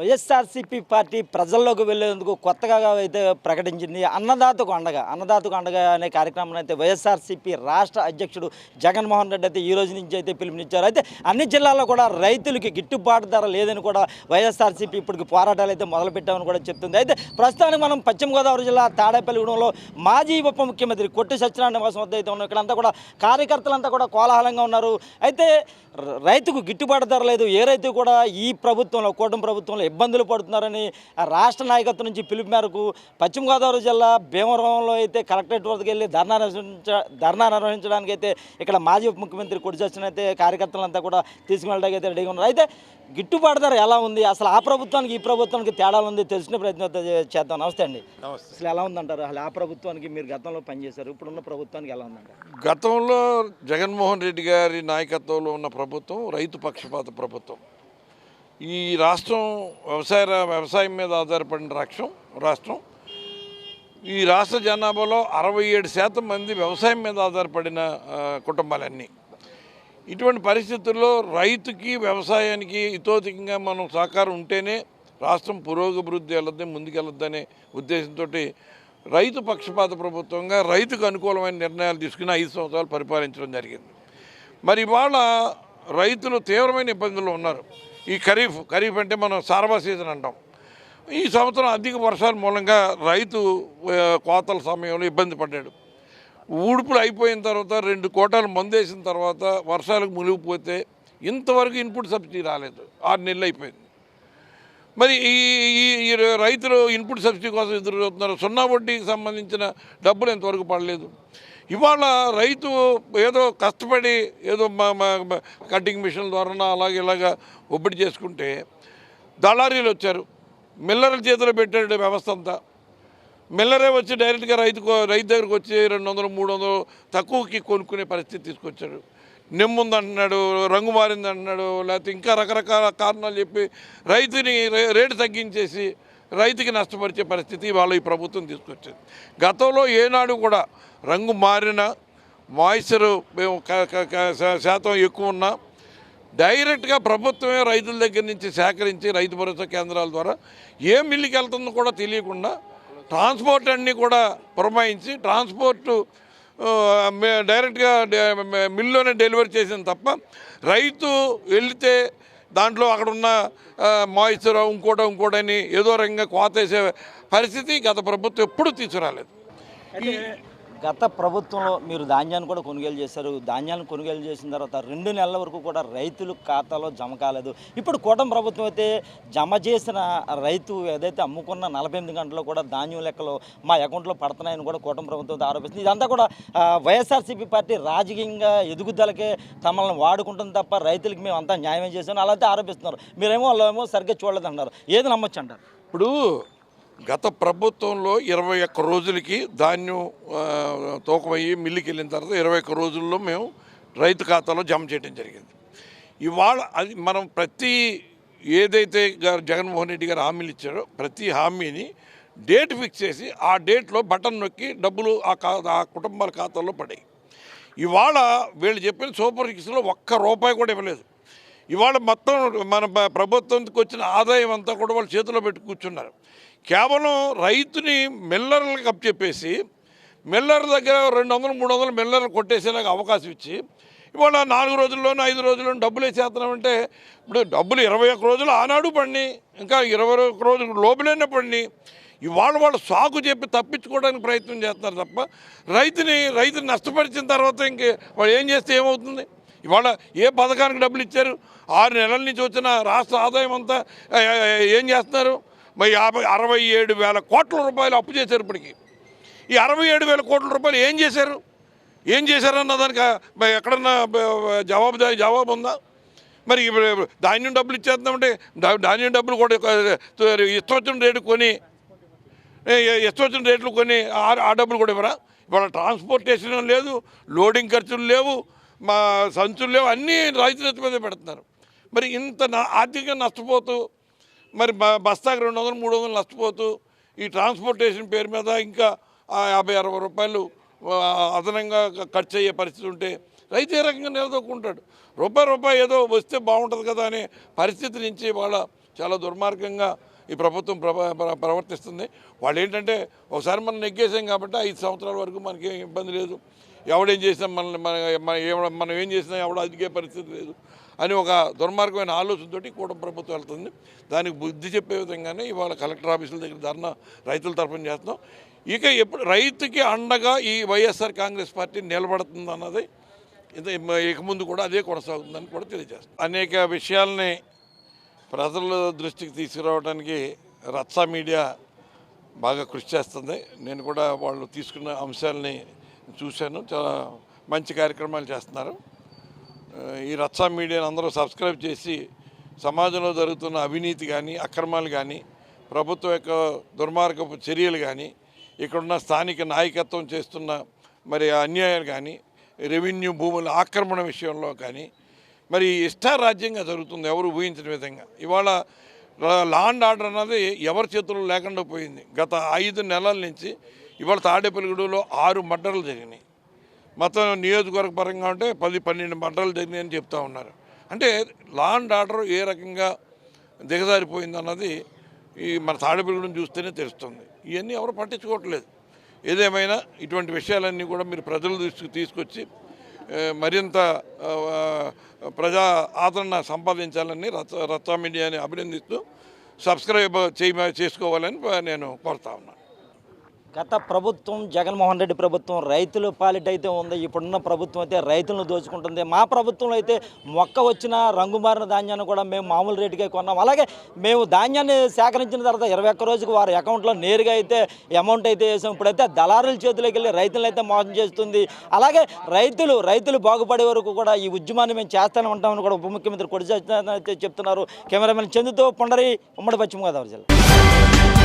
YSRCP party ప్రజల్లోకి వెళ్లేందుకు కొత్తగా అయితే ప్రకటించింది అన్నదాతకు అండగా అనే కార్యక్రమం అయితే వైఎస్ఆర్సీపీ రాష్ట్ర అధ్యక్షుడు జగన్మోహన్ రెడ్డి అయితే ఈ రోజు నుంచి అయితే పిలుపునిచ్చారు. అయితే అన్ని జిల్లాల్లో కూడా రైతులకి గిట్టుబాటు ధర లేదని కూడా వైఎస్ఆర్సీపీ ఇప్పటికి పోరాటాలు అయితే మొదలుపెట్టామని కూడా చెప్తుంది. అయితే ప్రస్తుతానికి మనం పశ్చిమ గోదావరి జిల్లా తాడేపల్లిగూడెంలో మాజీ ఉప ముఖ్యమంత్రి కొట్టి సత్యనారాయణ నివాసం వద్ద అయితే ఉన్నాం. ఇక్కడంతా కూడా కార్యకర్తలంతా కూడా కోలాహలంగా ఉన్నారు. అయితే రైతుకు గిట్టుబాటు ధర లేదు, ఏ రైతు కూడా ఈ ప్రభుత్వంలో కూటమి ప్రభుత్వంలో ఇబ్బందులు పడుతున్నారని రాష్ట్ర నాయకత్వం నుంచి పిలుపు మేరకు పశ్చిమ గోదావరి జిల్లా భీమవరంలో అయితే కలెక్టరేట్ వద్దకు వెళ్ళి ధర్నా నిర్వహించడానికి అయితే ఇక్కడ మాజీ ఉప ముఖ్యమంత్రి కొట్టి సత్యనారాయణ అయితే కార్యకర్తలంతా కూడా తీసుకువెళ్ళడానికి అయితే రెడీగా ఉన్నారు. అయితే గిట్టుబాటు ధర ఎలా ఉంది, అసలు ఆ ప్రభుత్వానికి ఈ ప్రభుత్వానికి తేడా ఉంది తెలిసిన ప్రయత్నం చేద్దాం. నమస్తే అండి. అసలు ఎలా ఉందంటారు? అసలు ఆ ప్రభుత్వానికి మీరు గతంలో పనిచేశారు, ఇప్పుడున్న ప్రభుత్వానికి ఎలా ఉందంటారు? గతంలో జగన్మోహన్ రెడ్డి గారి నాయకత్వంలో ఉన్న ప్రభుత్వం రైతు పక్షపాత ప్రభుత్వం. ఈ రాష్ట్రం వ్యవసాయం మీద ఆధారపడిన రాష్ట్రం. ఈ రాష్ట్ర జనాభాలో 67% మంది వ్యవసాయం మీద ఆధారపడిన కుటుంబాలన్నీ. ఇటువంటి పరిస్థితుల్లో రైతుకి వ్యవసాయానికి ఇతోధికంగా మనం సహకారం ఉంటేనే రాష్ట్రం పురోగభివృద్ధి వెళ్ళద్ది, ముందుకెళ్ళొద్దనే ఉద్దేశంతో రైతు పక్షపాత ప్రభుత్వంగా రైతుకు అనుకూలమైన నిర్ణయాలు తీసుకుని 5 సంవత్సరాలు పరిపాలించడం జరిగింది. మరి ఇవాళ రైతులు తీవ్రమైన ఇబ్బందుల్లో ఉన్నారు. ఈ ఖరీఫ్ అంటే మనం సార్వా సీజన్ అంటాం. ఈ సంవత్సరం అధిక వర్షాల మూలంగా రైతు కోతల సమయంలో ఇబ్బంది పడ్డాడు. ఊడుపులు అయిపోయిన తర్వాత 2 కోటాలు మందేసిన తర్వాత వర్షాలకు మునిగిపోతే ఇంతవరకు ఇన్పుట్ సబ్సిడీ రాలేదు. 6 నెలలు అయిపోయింది. మరి ఈ రైతులు ఇన్పుట్ సబ్సిడీ కోసం ఎదురు చూస్తున్నారు. 0 వడ్డీకి సంబంధించిన డబ్బులు ఇంతవరకు పడలేదు. ఇవాళ రైతు ఏదో కష్టపడి ఏదో కటింగ్ మిషన్ల ద్వారా ఇలాగా ఒబ్బడి చేసుకుంటే దళారీలు వచ్చారు, మిల్లర్ల చేతిలో పెట్టాడు వ్యవస్థ అంతా. మిల్లరే వచ్చి డైరెక్ట్గా రైతు దగ్గరకు వచ్చి 200-300 తక్కువకి కొనుక్కునే పరిస్థితి తీసుకొచ్చాడు. నెమ్ముందంటున్నాడు, రంగు మారిందంటున్నాడు, లేకపోతే ఇంకా రకరకాల కారణాలు చెప్పి రైతుని రేటు తగ్గించేసి రైతుకి నష్టపరిచే పరిస్థితి ఇవాళ ఈ ప్రభుత్వం తీసుకొచ్చింది. గతంలో ఏనాడు కూడా రంగు మారిన మాయిశ్చరు శాతం ఎక్కువ ఉన్నా డైరెక్ట్గా ప్రభుత్వమే రైతుల దగ్గర నుంచి సేకరించి రైతు భరోసా కేంద్రాల ద్వారా ఏ మిల్లుకి వెళ్తుందో కూడా తెలియకుండా ట్రాన్స్పోర్ట్ అన్నీ కూడా పురమాయించి ట్రాన్స్పోర్టు డైరెక్ట్గా మిల్లులోనే డెలివరీ చేసింది తప్ప రైతు వెళితే దాంట్లో అక్కడున్న మాయిశ్చర్ ఇంకోటని ఏదో రకంగా కోత వేసే పరిస్థితి గత ప్రభుత్వం ఎప్పుడూ తీసుకురాలేదు. గత ప్రభుత్వంలో మీరు ధాన్యాన్ని కూడా కొనుగోలు చేశారు. ధాన్యాన్ని కొనుగోలు చేసిన తర్వాత 2 నెలల వరకు కూడా రైతుల ఖాతాలో జమ కాలేదు. ఇప్పుడు కూటమి ప్రభుత్వం అయితే జమ చేసిన రైతు ఏదైతే అమ్ముకున్న 48 గంటల్లో కూడా ధాన్యం లెక్కలు మా అకౌంట్లో పడుతున్నాయని కూడా కూటమి ప్రభుత్వం ఆరోపిస్తుంది. ఇదంతా కూడా వైఎస్ఆర్సీపీ పార్టీ రాజకీయంగా ఎదుగుదలకే తమల్ని వాడుకుంటుంది తప్ప రైతులకి మేము అంతా న్యాయం చేసామని అలా అయితే ఆరోపిస్తున్నారు. వాళ్ళేమో సరిగ్గా చూడలేదంటున్నారు. ఏది నమ్మొచ్చు అంటారు? ఇప్పుడు గత ప్రభుత్వంలో 21 రోజులకి ధాన్యం తూకమయ్యి మిల్లుకి వెళ్ళిన తర్వాత 21 రోజుల్లో మేము రైతు ఖాతాలో జమ చేయడం జరిగింది. ఇవాళ అది మనం ఏదైతే జగన్మోహన్ రెడ్డి గారు హామీలు ఇచ్చారో ప్రతి హామీని డేట్ ఫిక్స్ చేసి ఆ డేట్లో బటన్ నొక్కి డబ్బులు ఆ కుటుంబాల ఖాతాల్లో పడాయి. ఇవాళ వీళ్ళు చెప్పిన సూపర్ సిక్స్లో ₹1 కూడా ఇవ్వలేదు. ఇవాళ మొత్తం మన ప్రభుత్వంకి వచ్చిన ఆదాయం అంతా కూడా వాళ్ళ చేతిలో పెట్టి కూర్చున్నారు. కేవలం రైతుని మిల్లర్లకు అప్పచెప్పేసి మిల్లర్ దగ్గర 200-300 మిల్లర్లు కొట్టేసేలాగా అవకాశం ఇచ్చి ఇవాళ 4 రోజుల్లోనూ 5 రోజుల్లోనూ డబ్బులు వేసేస్తున్నామంటే ఇప్పుడు డబ్బులు 21 రోజులు ఆనాడు పడినాయి, ఇంకా 21 రోజులు లోపలైనా పడినాయి. ఇవాళ వాళ్ళు సాకు చెప్పి తప్పించుకోవడానికి ప్రయత్నం చేస్తున్నారు తప్ప రైతుని నష్టపరిచిన తర్వాత ఇంక వాళ్ళు ఏం చేస్తే ఏమవుతుంది? ఇవాళ ఏ పథకానికి డబ్బులు ఇచ్చారు? 6 నెలల నుంచి వచ్చిన రాష్ట్ర ఆదాయం అంతా ఏం చేస్తున్నారు? మరి 67,000 కోట్ల రూపాయలు అప్పు చేశారు. ఇప్పటికీ ఈ 67,000 కోట్ల రూపాయలు ఏం చేశారన్న దానికి ఎక్కడన్నా జవాబు ఉందా? మరి ధాన్యం డబ్బులు ఇచ్చేద్దామంటే ధాన్యం డబ్బులు కూడా ఇష్టం వచ్చిన రేట్లు కొని ఆ డబ్బులు కూడా ఇవ్వరా? ఇవాళ ట్రాన్స్పోర్టేషన్ లేదు, లోడింగ్ ఖర్చులు లేవు, మా సంచులు లేవు, అన్నీ రైతు నెత్తి మీద పెడుతున్నారు. మరి ఇంత ఆర్థికంగా నష్టపోతూ మరి బస్తాకి 200-300 నష్టపోతూ ఈ ట్రాన్స్పోర్టేషన్ పేరు మీద ఇంకా 50-60 రూపాయలు అదనంగా ఖర్చు అయ్యే పరిస్థితి ఉంటే రైతు ఏ రకంగా నిలదొక్కుంటాడు? రూపాయి ఏదో వస్తే బాగుంటుంది కదా అనే పరిస్థితి నుంచి వాళ్ళ చాలా దుర్మార్గంగా ఈ ప్రభుత్వం ప్రవర్తిస్తుంది. వాళ్ళు ఏంటంటే ఒకసారి మనం నెగ్గేసాం కాబట్టి 5 సంవత్సరాల వరకు మనకి ఇబ్బంది లేదు, ఎవడేం చేసినా మనం ఏం చేసినా ఎవడో అదిగే పరిస్థితి లేదు అని ఒక దుర్మార్గమైన ఆలోచనతోటి కూడా ప్రభుత్వం వెళ్తుంది. దానికి బుద్ధి చెప్పే విధంగానే ఇవాళ కలెక్టర్ ఆఫీసుల దగ్గర ధర్నా రైతుల తరఫున చేస్తున్నాం. ఇక ఎప్పుడు రైతుకి అండగా ఈ వైఎస్ఆర్ కాంగ్రెస్ పార్టీ నిలబడుతుంది అన్నది ఇక ముందు కూడా అదే కొనసాగుతుందని కూడా తెలియజేస్తాం. అనేక విషయాల్ని ప్రజల దృష్టికి తీసుకురావడానికి రచ్చ మీడియా బాగా కృషి చేస్తుంది. నేను కూడా వాళ్ళు తీసుకున్న అంశాలని చూశాను, చాలా మంచి కార్యక్రమాలు చేస్తున్నారు. ఈ రచ్చ మీడియాని అందరూ సబ్స్క్రైబ్ చేసి సమాజంలో జరుగుతున్న అవినీతి కానీ, అక్రమాలు కానీ, ప్రభుత్వం యొక్క దుర్మార్గపు చర్యలు కానీ, ఇక్కడున్న స్థానిక నాయకత్వం చేస్తున్న మరి అన్యాయాలు కానీ, రెవెన్యూ భూముల ఆక్రమణ విషయంలో కానీ మరి ఇష్టారాజ్యంగా జరుగుతుంది, ఎవరు ఊహించిన విధంగా. ఇవాళ లా అండ్ ఆర్డర్ అన్నది ఎవరి చేతుల్లో లేకుండా పోయింది. గత 5 నెలల నుంచి ఇవాళ తాడేపల్లిగూడలో 6 మర్డర్లు జరిగినాయి. మొత్తం నియోజకవర్గ పరంగా ఉంటే 10-12 మర్డర్లు జరిగినాయని చెప్తా ఉన్నారు. అంటే లా అండ్ ఆర్డర్ ఏ రకంగా దిగజారిపోయింది అన్నది ఈ మన తాడేపల్లిగూడెం చూస్తేనే తెలుస్తుంది. ఇవన్నీ ఎవరు పట్టించుకోవట్లేదు. ఏదేమైనా ఇటువంటి విషయాలన్నీ కూడా మీరు ప్రజల దృష్టికి తీసుకొచ్చి మరింత ప్రజా ఆదరణ సంపాదించాలని రచ్చ మీడియాని అభినందిస్తూ సబ్స్క్రైబ్ చేసుకోవాలని నేను కోరుతా ఉన్నాను. గత ప్రభుత్వం జగన్మోహన్ రెడ్డి ప్రభుత్వం రైతుల పాలిట అయితే ఉంది. ఇప్పుడున్న ప్రభుత్వం అయితే రైతులను దోచుకుంటుంది. మా ప్రభుత్వంలో అయితే మొక్క వచ్చిన రంగుమారిన ధాన్యాన్ని కూడా మేము మామూలు రేటుకే కొన్నాం. అలాగే మేము ధాన్యాన్ని సేకరించిన తర్వాత 21 రోజుకు వారి అకౌంట్లో నేరుగా అయితే అమౌంట్ అయితే వేసాం. ఇప్పుడైతే దళారుల చేతులకు వెళ్ళి రైతులను అయితే మోసం చేస్తుంది. అలాగే రైతులు బాగుపడే వరకు కూడా ఈ ఉద్యమాన్ని మేము చేస్తూనే ఉంటామని కూడా ఉప ముఖ్యమంత్రి కొడిచేస్తానని అయితే చెప్తున్నారు. కెమెరామెన్ చందుతో పొండరి, ఉమ్మడి పశ్చిమ గోదావరి జిల్లా.